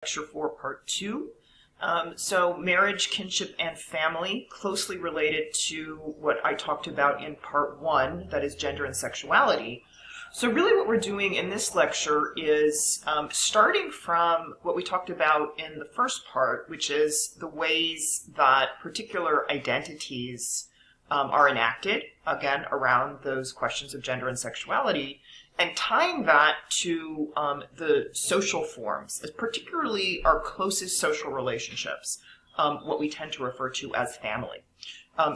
Lecture 4, Part 2. So marriage, kinship, and family, closely related to what I talked about in Part 1, that is gender and sexuality. So really what we're doing in this lecture is starting from what we talked about in the first part, which is the ways that particular identities are enacted, again, around those questions of gender and sexuality, and tying that to the social forms, particularly our closest social relationships, what we tend to refer to as family.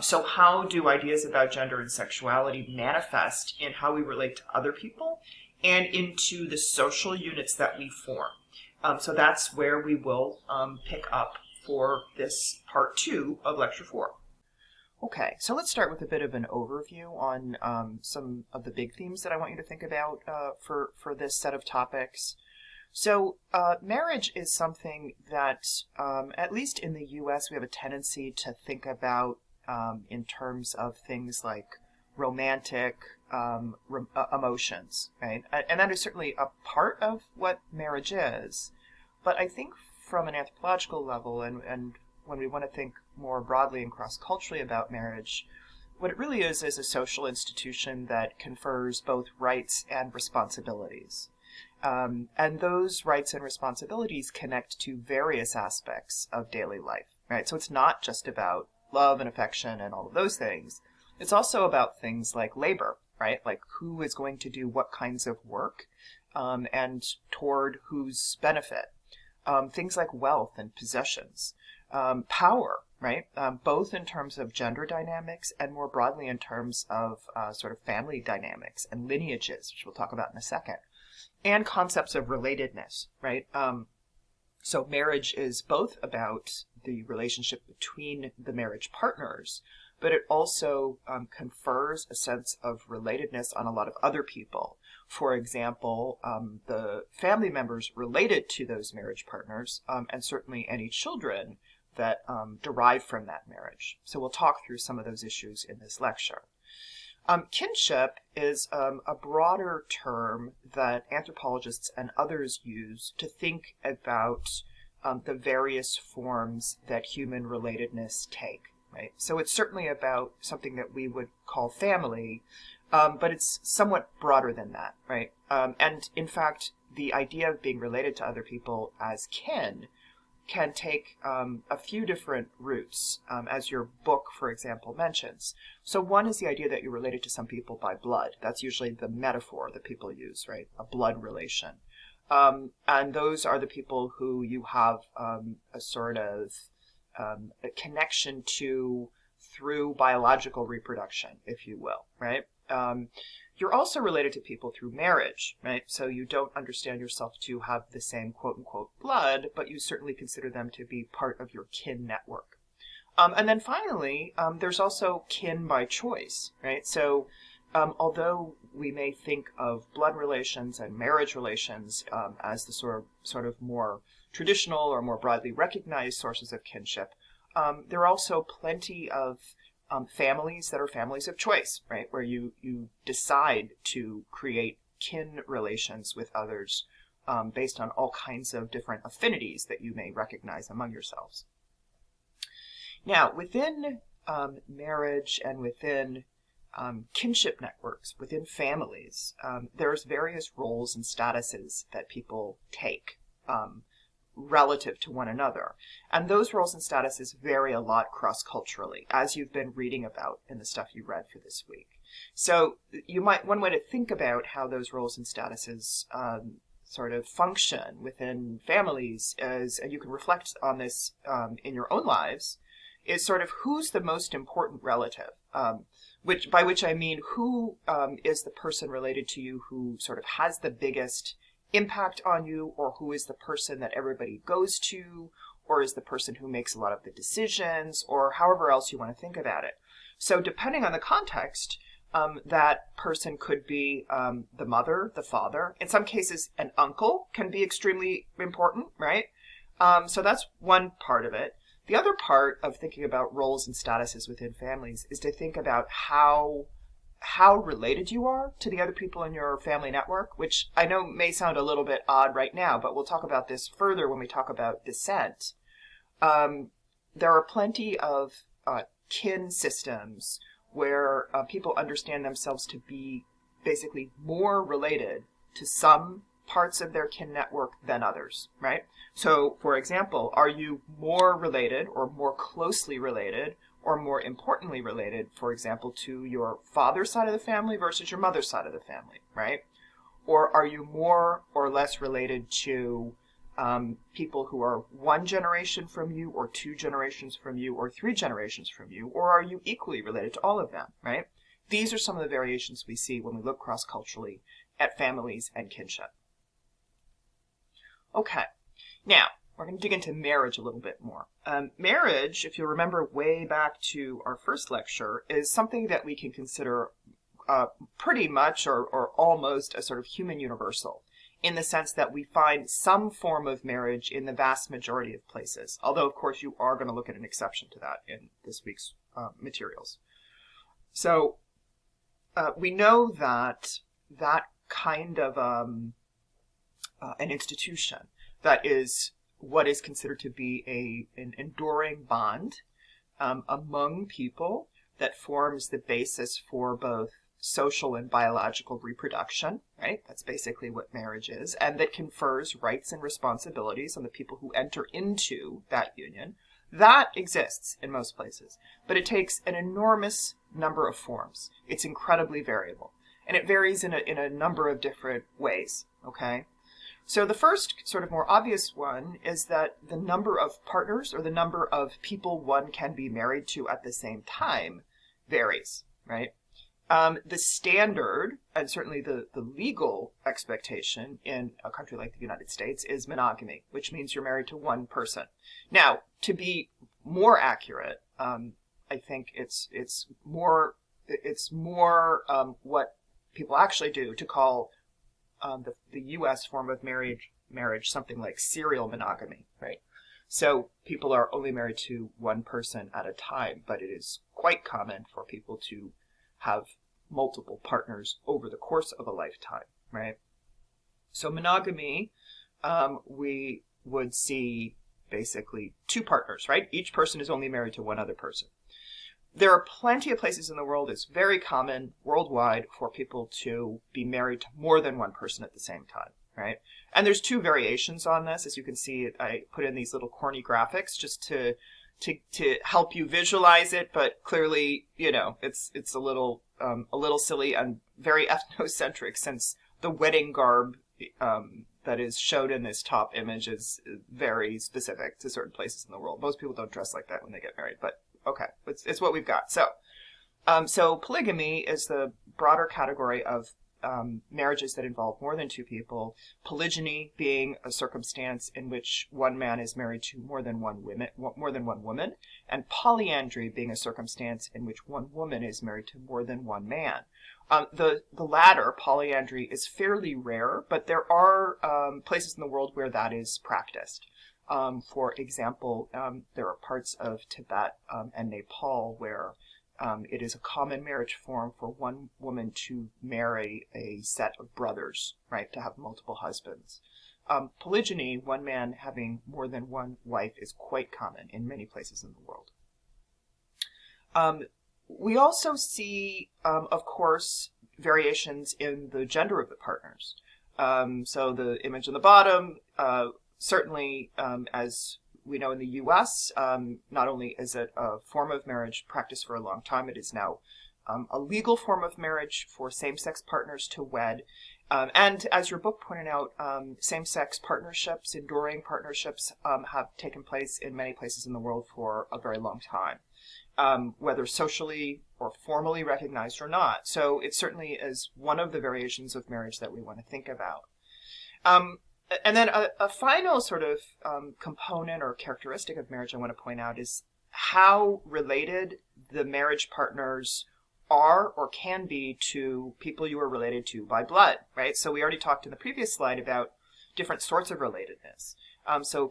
So how do ideas about gender and sexuality manifest in how we relate to other people and into the social units that we form? So that's where we will pick up for this part 2 of Lecture 4. Okay, so let's start with a bit of an overview on some of the big themes that I want you to think about for this set of topics. So marriage is something that, at least in the U.S., we have a tendency to think about in terms of things like romantic emotions, right? And that is certainly a part of what marriage is. But I think from an anthropological level and when we want to think more broadly and cross-culturally about marriage, what it really is a social institution that confers both rights and responsibilities. And those rights and responsibilities connect to various aspects of daily life, right? So it's not just about love and affection and all of those things. It's also about things like labor, right? Like who is going to do what kinds of work and toward whose benefit. Things like wealth and possessions. Power, right? Both in terms of gender dynamics and more broadly in terms of sort of family dynamics and lineages, which we'll talk about in a second, and concepts of relatedness, right? So marriage is both about the relationship between the marriage partners, but it also confers a sense of relatedness on a lot of other people. For example, the family members related to those marriage partners, and certainly any children that derive from that marriage. So we'll talk through some of those issues in this lecture. Kinship is a broader term that anthropologists and others use to think about the various forms that human relatedness take, right? So it's certainly about something that we would call family, but it's somewhat broader than that, right? And in fact, the idea of being related to other people as kin can take a few different routes, as your book, for example, mentions. So one is the idea that you're related to some people by blood. That's usually the metaphor that people use, right? A blood relation. And those are the people who you have a sort of a connection to through biological reproduction, if you will, right? You're also related to people through marriage, right? So you don't understand yourself to have the same quote-unquote blood, but you certainly consider them to be part of your kin network. And then finally, there's also kin by choice, right? So although we may think of blood relations and marriage relations as the sort of more traditional or more broadly recognized sources of kinship, there are also plenty of families that are families of choice, right? Where you decide to create kin relations with others based on all kinds of different affinities that you may recognize among yourselves. Now, within marriage and within kinship networks, within families, there's various roles and statuses that people take relative to one another. And those roles and statuses vary a lot cross-culturally, as you've been reading about in the stuff you read for this week. So one way to think about how those roles and statuses sort of function within families is, and you can reflect on this in your own lives, is sort of who's the most important relative, by which I mean who is the person related to you who sort of has the biggest impact on you, or who is the person that everybody goes to, or is the person who makes a lot of the decisions, or however else you want to think about it. So depending on the context, that person could be the mother, the father. In some cases, an uncle can be extremely important, right? So that's one part of it. The other part of thinking about roles and statuses within families is to think about how how related you are to the other people in your family network, which I know may sound a little bit odd right now, but we'll talk about this further when we talk about descent. There are plenty of kin systems where people understand themselves to be basically more related to some parts of their kin network than others, right? So, for example, are you more related or more closely related or more importantly related, for example, to your father's side of the family versus your mother's side of the family, right? Or are you more or less related to people who are one generation from you or two generations from you or three generations from you, or are you equally related to all of them, right? These are some of the variations we see when we look cross-culturally at families and kinship. Okay, now we're going to dig into marriage a little bit more. Marriage, if you remember way back to our first lecture, is something that we can consider pretty much or almost a sort of human universal, in the sense that we find some form of marriage in the vast majority of places. Although, of course, you are going to look at an exception to that in this week's materials. So we know that that kind of an institution that is what is considered to be an enduring bond among people that forms the basis for both social and biological reproduction, right? That's basically what marriage is, and that confers rights and responsibilities on the people who enter into that union. That exists in most places, but it takes an enormous number of forms. It's incredibly variable, and it varies in a number of different ways, okay? So the first sort of more obvious one is that the number of partners or the number of people one can be married to at the same time varies, right? The standard, and certainly the legal expectation in a country like the United States, is monogamy, which means you're married to one person. Now, to be more accurate, I think it's more what people actually do to call the U.S. form of marriage something like serial monogamy, right? So people are only married to one person at a time, but it is quite common for people to have multiple partners over the course of a lifetime, right? So monogamy, we would see basically two partners, right? Each person is only married to one other person. There are plenty of places in the world, it's very common worldwide for people to be married to more than one person at the same time, right? And there's two variations on this. As you can see, I put in these little corny graphics just to help you visualize it, but clearly, you know, it's a little silly and very ethnocentric, since the wedding garb that is showed in this top image is very specific to certain places in the world. Most people don't dress like that when they get married, but okay, it's what we've got. So polygamy is the broader category of marriages that involve more than two people. Polygyny being a circumstance in which one man is married to more than one woman, and polyandry being a circumstance in which one woman is married to more than one man. The latter, polyandry, is fairly rare, but there are places in the world where that is practiced. For example, there are parts of Tibet and Nepal where it is a common marriage form for one woman to marry a set of brothers, right, to have multiple husbands. Polygyny, one man having more than one wife, is quite common in many places in the world. We also see, of course, variations in the gender of the partners. So the image on the bottom, certainly, as we know in the U.S., not only is it a form of marriage practiced for a long time, it is now a legal form of marriage for same-sex partners to wed. And as your book pointed out, same-sex partnerships, enduring partnerships, have taken place in many places in the world for a very long time, whether socially or formally recognized or not. So it certainly is one of the variations of marriage that we want to think about. And then a final sort of component or characteristic of marriage I want to point out is how related the marriage partners are or can be to people you are related to by blood, right? So we already talked in the previous slide about different sorts of relatedness. So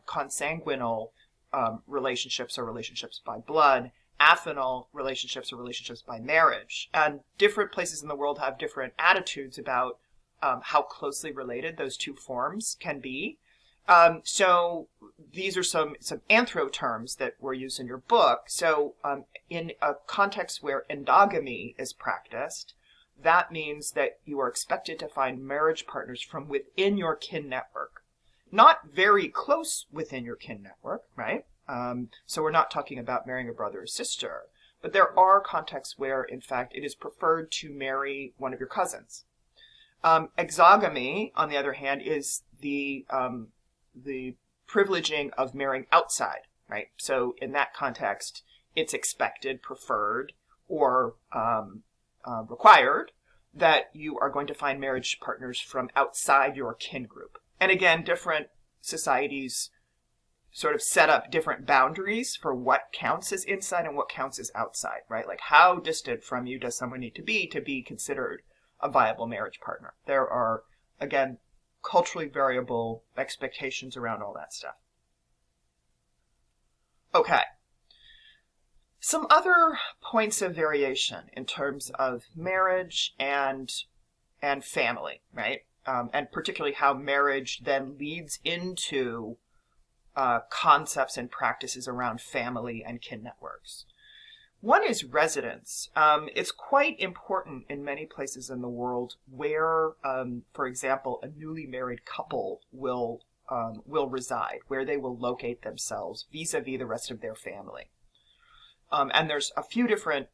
consanguinal relationships are relationships by blood, affinal relationships or relationships by marriage. And different places in the world have different attitudes about how closely related those two forms can be. So these are some anthro terms that were used in your book. So in a context where endogamy is practiced, that means that you are expected to find marriage partners from within your kin network. Not very close within your kin network, right? So we're not talking about marrying a brother or sister, but there are contexts where, in fact, it is preferred to marry one of your cousins. Exogamy, on the other hand, is the privileging of marrying outside, right? So in that context, it's expected, preferred, or required that you are going to find marriage partners from outside your kin group. And again, different societies sort of set up different boundaries for what counts as inside and what counts as outside, right? Like how distant from you does someone need to be considered a viable marriage partner? There are, again, culturally variable expectations around all that stuff. Okay. Some other points of variation in terms of marriage and family, right? And particularly how marriage then leads into concepts and practices around family and kin networks. One is residence. It's quite important in many places in the world where, for example, a newly married couple will reside, where they will locate themselves vis-a-vis the rest of their family. And there's a few different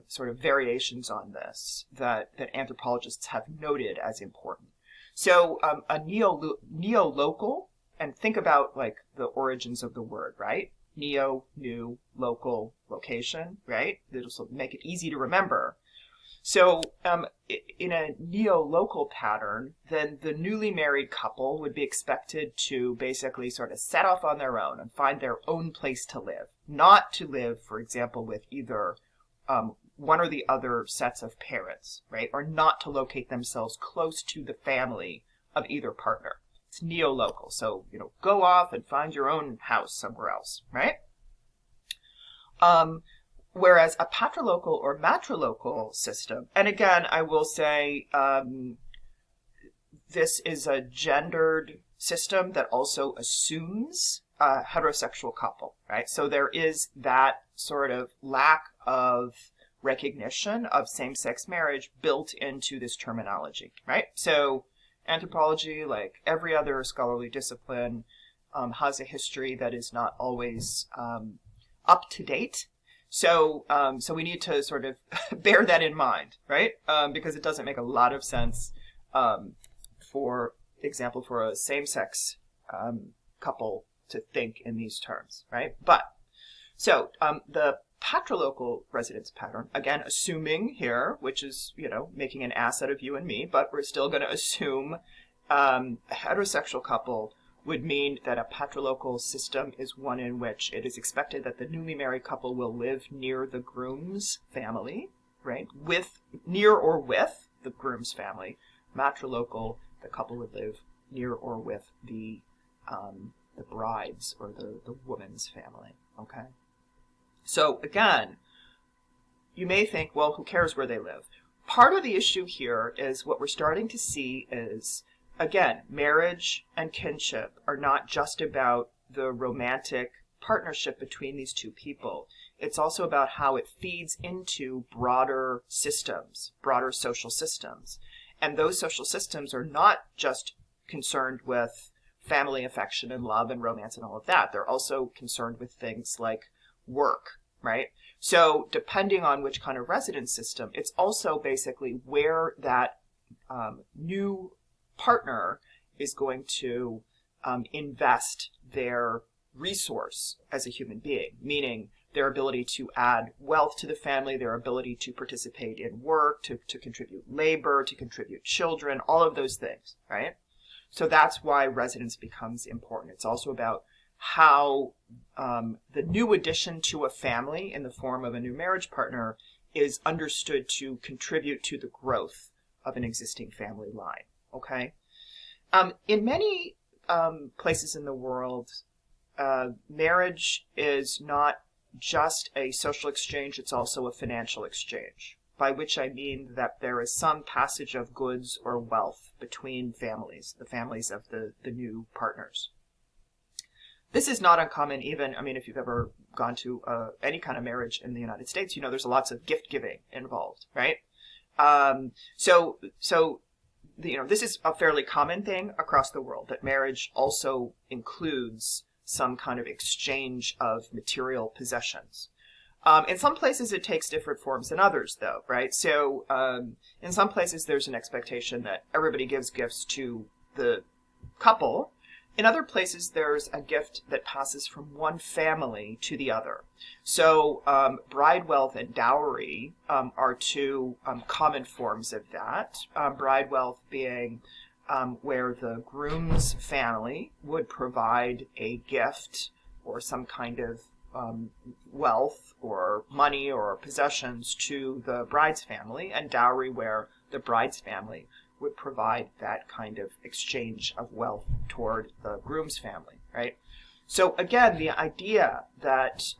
sort of variations on this that anthropologists have noted as important. So a neo-local, and think about like the origins of the word, right? Neo, new, local, location, right? This will make it easy to remember. So in a neo-local pattern, then the newly married couple would be expected to basically sort of set off on their own and find their own place to live. Not to live, for example, with either one or the other sets of parents, right? Or not to locate themselves close to the family of either partner. It's neo-local. So, go off and find your own house somewhere else, right? Whereas a patrilocal or matrilocal system, and again, I will say this is a gendered system that also assumes a heterosexual couple, right? So there is that sort of lack of recognition of same-sex marriage built into this terminology, right? So anthropology, like every other scholarly discipline, has a history that is not always up to date. So we need to sort of bear that in mind, right? Because it doesn't make a lot of sense, for example, for a same-sex couple to think in these terms, right? But so the patrilocal residence pattern, again, assuming here, which is, making an ass out of you and me, but we're still going to assume a heterosexual couple would mean that a patrilocal system is one in which it is expected that the newly married couple will live near the groom's family, right? Near or with the groom's family. Matrilocal, the couple would live near or with the bride's or the woman's family, okay? So again, you may think, well, who cares where they live? Part of the issue here is what we're starting to see is, again, marriage and kinship are not just about the romantic partnership between these two people. It's also about how it feeds into broader systems, broader social systems. And those social systems are not just concerned with family affection and love and romance and all of that. They're also concerned with things like work, right? So depending on which kind of residence system, it's also basically where that new partner is going to invest their resource as a human being, meaning their ability to add wealth to the family, their ability to participate in work, to contribute labor, to contribute children, all of those things, right? So that's why residence becomes important. It's also about how the new addition to a family in the form of a new marriage partner is understood to contribute to the growth of an existing family line, okay? In many places in the world, marriage is not just a social exchange, it's also a financial exchange, by which I mean that there is some passage of goods or wealth between families, the families of the new partners. This is not uncommon even, I mean, if you've ever gone to any kind of marriage in the United States, you know there's lots of gift giving involved, right? So this is a fairly common thing across the world, that marriage also includes some kind of exchange of material possessions. In some places it takes different forms than others, though, right? So in some places there's an expectation that everybody gives gifts to the couple. In other places there's a gift that passes from one family to the other. So bride wealth and dowry are two common forms of that. Bride wealth being where the groom's family would provide a gift or some kind of wealth or money or possessions to the bride's family, and dowry where the bride's family would provide that kind of exchange of wealth toward the groom's family, right? So again, the idea that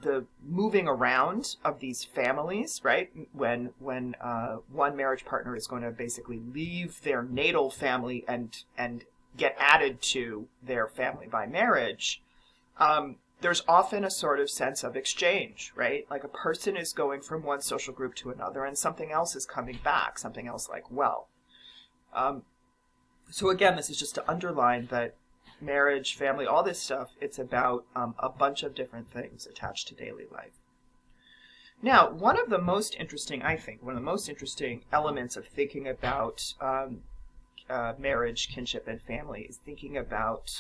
the moving around of these families, right? When one marriage partner is going to basically leave their natal family and get added to their family by marriage, there's often a sort of sense of exchange, right? Like a person is going from one social group to another and something else is coming back, something else like wealth. So again, this is just to underline that marriage, family, all this stuff, it's about a bunch of different things attached to daily life. Now, one of the most interesting elements of thinking about marriage, kinship, and family is thinking about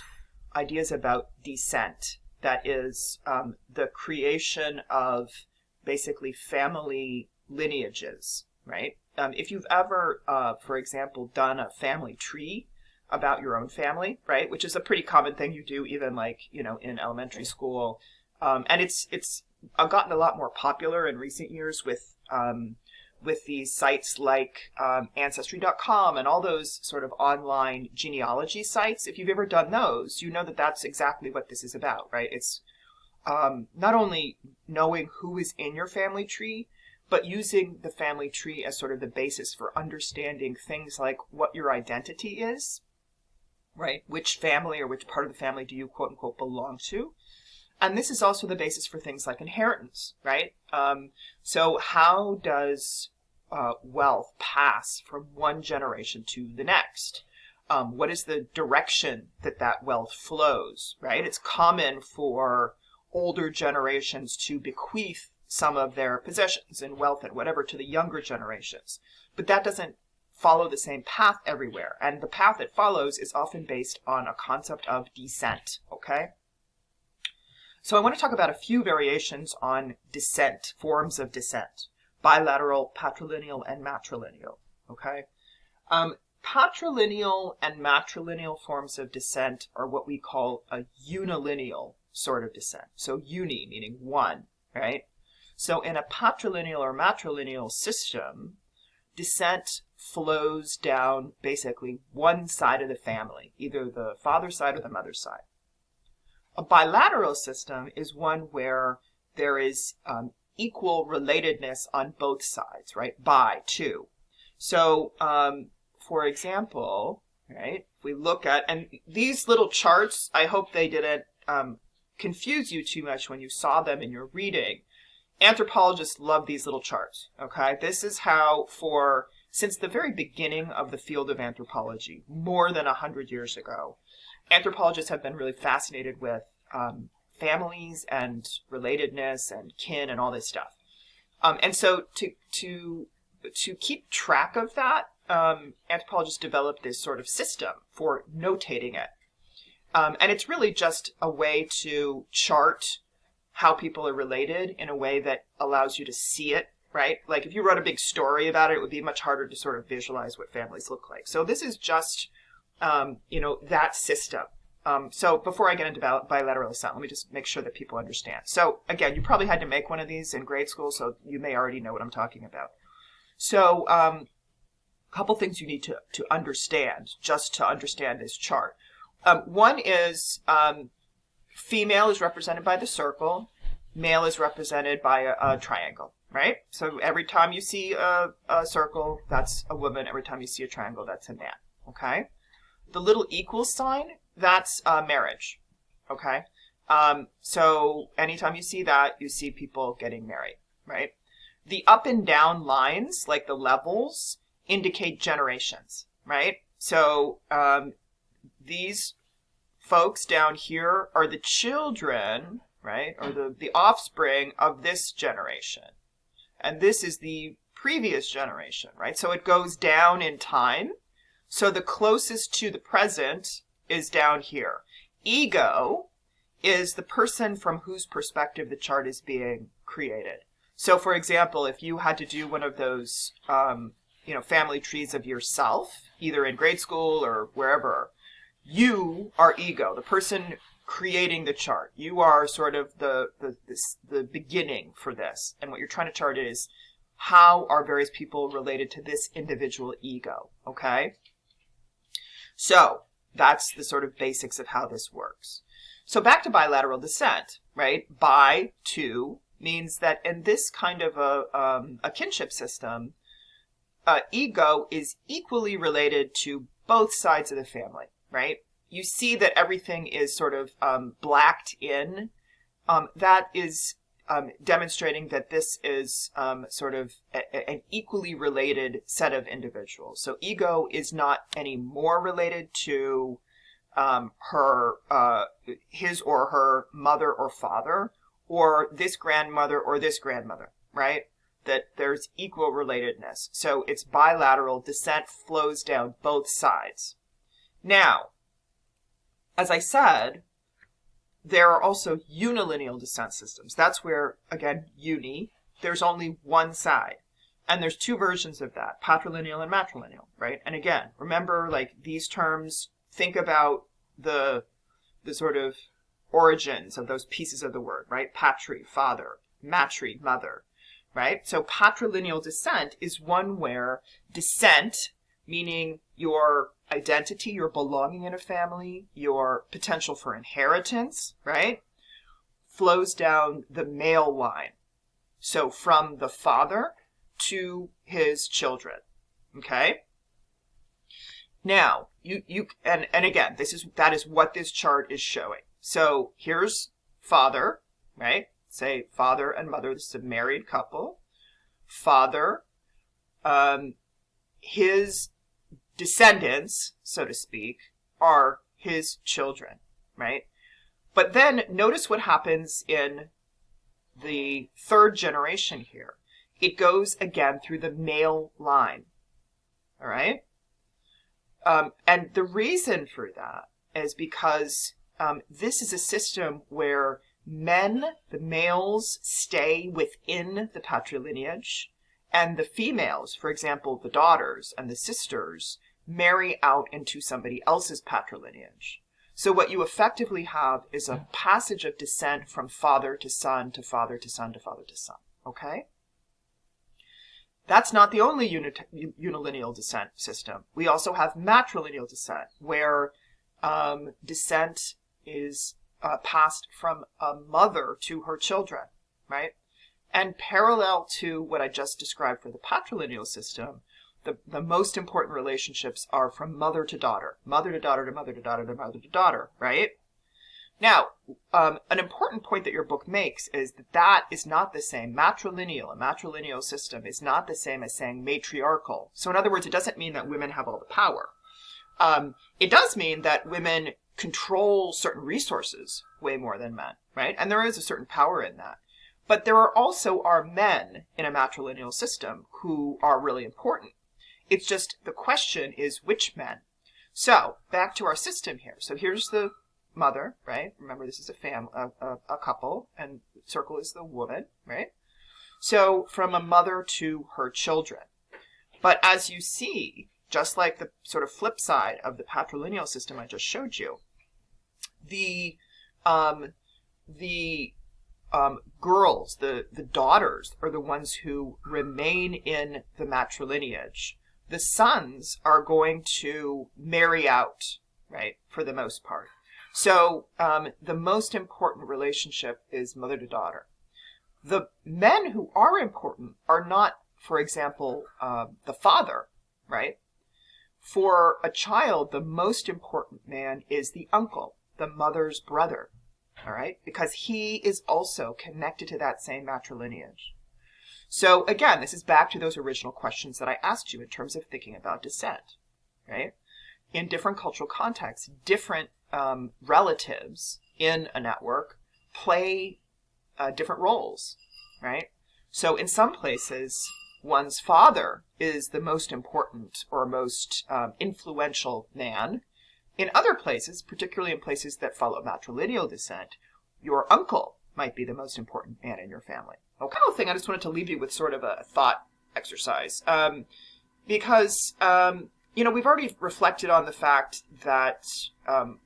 ideas about descent. That is the creation of basically family lineages, right? If you've ever, for example, done a family tree about your own family, right, which is a pretty common thing you do even like, in elementary school, and it's gotten a lot more popular in recent years with these sites like Ancestry.com and all those sort of online genealogy sites. If you've ever done those, you know that that's exactly what this is about, right? It's not only knowing who is in your family tree, but using the family tree as sort of the basis for understanding things like what your identity is, right? Which family or which part of the family do you quote unquote belong to? And this is also the basis for things like inheritance, right? So how does wealth pass from one generation to the next? What is the direction that wealth flows, right? It's common for older generations to bequeath some of their possessions and wealth and whatever to the younger generations. But that doesn't follow the same path everywhere. And the path it follows is often based on a concept of descent, okay? So I want to talk about a few variations on descent, forms of descent. Bilateral, patrilineal, and matrilineal, okay? Patrilineal and matrilineal forms of descent are what we call a unilineal sort of descent. So uni meaning one, right? So in a patrilineal or matrilineal system, descent flows down basically one side of the family, either the father's side or the mother's side. A bilateral system is one where there is equal relatedness on both sides, right? By, two. So, for example, right, if we look at, and these little charts, I hope they didn't confuse you too much when you saw them in your reading. Anthropologists love these little charts, okay? This is how, since the very beginning of the field of anthropology, more than 100 years ago, anthropologists have been really fascinated with families and relatedness and kin and all this stuff. And so to keep track of that, anthropologists developed this sort of system for notating it. And it's really just a way to chart how people are related in a way that allows you to see it, right? Like if you wrote a big story about it, it would be much harder to sort of visualize what families look like. So this is just, that system. So before I get into bilateral descent, let me just make sure that people understand. So again, you probably had to make one of these in grade school, so you may already know what I'm talking about. So a couple things you need to understand just to understand this chart. One is female is represented by the circle, male is represented by a triangle, right? So every time you see a circle, that's a woman. Every time you see a triangle, that's a man, okay? The little equal sign, that's marriage, okay? So anytime you see that, you see people getting married, right? The up and down lines, like the levels, indicate generations, right? So these folks down here are the children, right, or the offspring of this generation. And this is the previous generation, right? So it goes down in time. So the closest to the present is down here. Ego is the person from whose perspective the chart is being created. So for example, if you had to do one of those, family trees of yourself, either in grade school or wherever, you are ego, the person creating the chart. You are sort of the beginning for this. And what you're trying to chart is how are various people related to this individual ego, okay? So that's the sort of basics of how this works. So back to bilateral descent, right? Bi, to, means that in this kind of a kinship system, ego is equally related to both sides of the family, right? You see that everything is sort of blacked in. That is demonstrating that this is sort of an equally related set of individuals. So ego is not any more related to his or her mother or father, or this grandmother or this grandmother, right? That there's equal relatedness. So it's bilateral. Descent flows down both sides. Now, as I said, there are also unilineal descent systems. That's where, again, there's only one side. And there's two versions of that, patrilineal and matrilineal, right? And again, remember, like, these terms, think about the sort of origins of those pieces of the word, right? Patri, father, matri, mother, right? So patrilineal descent is one where descent, meaning your identity, your belonging in a family, your potential for inheritance, right, flows down the male line. So from the father to his children, okay? Now, and again, that is what this chart is showing. So here's father, right? Say father and mother, this is a married couple. Father, his descendants, so to speak, are his children, right? But then notice what happens in the third generation here. It goes again through the male line, all right? And the reason for that is because this is a system where men, the males, stay within the patrilineage, and the females, for example, the daughters and the sisters, marry out into somebody else's patrilineage. So what you effectively have is a passage of descent from father to son to father to son to father to son, okay? That's not the only unilineal descent system. We also have matrilineal descent, where descent is passed from a mother to her children, right? And parallel to what I just described for the patrilineal system, the most important relationships are from mother to daughter, mother to daughter to mother to daughter to mother to daughter, right? Now, an important point that your book makes is that is not the same. A matrilineal system is not the same as saying matriarchal. So in other words, it doesn't mean that women have all the power. It does mean that women control certain resources way more than men, right? And there is a certain power in that. But there are men in a matrilineal system who are really important. It's just the question is which men. So back to our system here. So here's the mother, right? Remember, this is a couple, and circle is the woman, right? So from a mother to her children. But as you see, just like the sort of flip side of the patrilineal system I just showed you, the girls, the daughters, are the ones who remain in the matrilineage. The sons are going to marry out, right, for the most part. So the most important relationship is mother to daughter. The men who are important are not, for example, the father, right? For a child, the most important man is the uncle, the mother's brother, all right? Because he is also connected to that same matrilineage. So again, this is back to those original questions that I asked you in terms of thinking about descent, right? In different cultural contexts, different relatives in a network play different roles, right? So in some places, one's father is the most important or most influential man. In other places, particularly in places that follow matrilineal descent, your uncle might be the most important man in your family. Okay, final thing, I just wanted to leave you with sort of a thought exercise, because we've already reflected on the fact that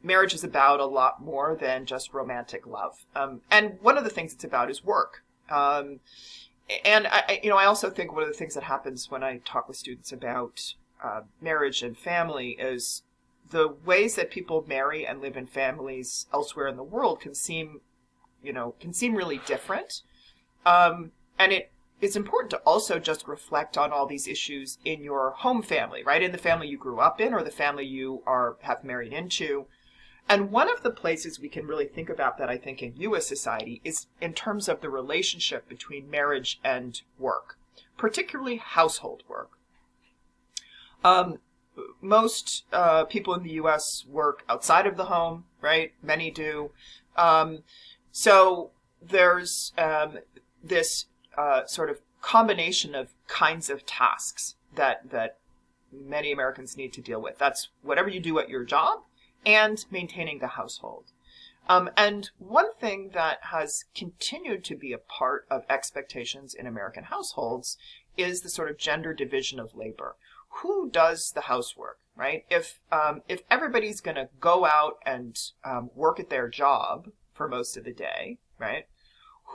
marriage is about a lot more than just romantic love, and one of the things it's about is work. And I also think one of the things that happens when I talk with students about marriage and family is the ways that people marry and live in families elsewhere in the world can seem really different. And it's important to also just reflect on all these issues in your home family, right? In the family you grew up in or the family you have married into. And one of the places we can really think about that, I think, in U.S. society is in terms of the relationship between marriage and work, particularly household work. Most people in the U.S. work outside of the home, right? Many do. So there's this sort of combination of kinds of tasks that many Americans need to deal with. That's whatever you do at your job and maintaining the household. And one thing that has continued to be a part of expectations in American households is the sort of gender division of labor. Who does the housework, right? If everybody's going to go out and work at their job for most of the day, right?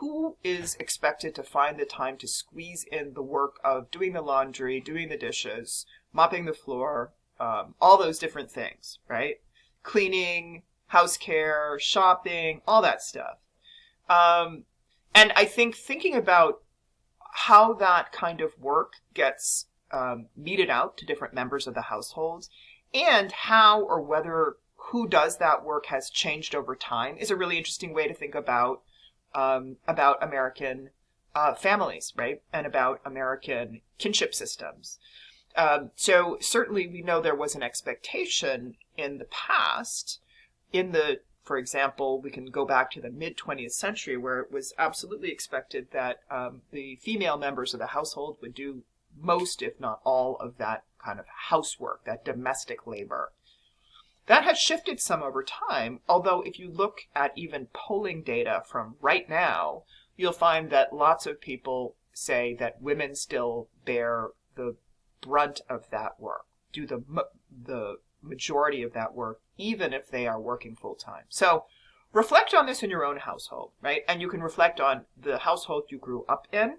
Who is expected to find the time to squeeze in the work of doing the laundry, doing the dishes, mopping the floor, all those different things, right? Cleaning, house care, shopping, all that stuff. And I think thinking about how that kind of work gets meted out to different members of the household and how or whether who does that work has changed over time is a really interesting way to think about American families, right? And about American kinship systems. So certainly we know there was an expectation in the past, for example, we can go back to the mid-20th century where it was absolutely expected that the female members of the household would do most, if not all, of that kind of housework, that domestic labor. That has shifted some over time, although if you look at even polling data from right now, you'll find that lots of people say that women still bear the brunt of that work, do the majority of that work, even if they are working full-time. So reflect on this in your own household, right? And you can reflect on the household you grew up in.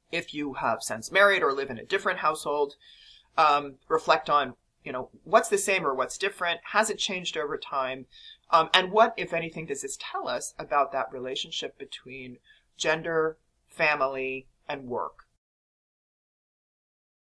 If you have since married or live in a different household, reflect on what's the same or what's different? Has it changed over time? And what, if anything, does this tell us about that relationship between gender, family, and work?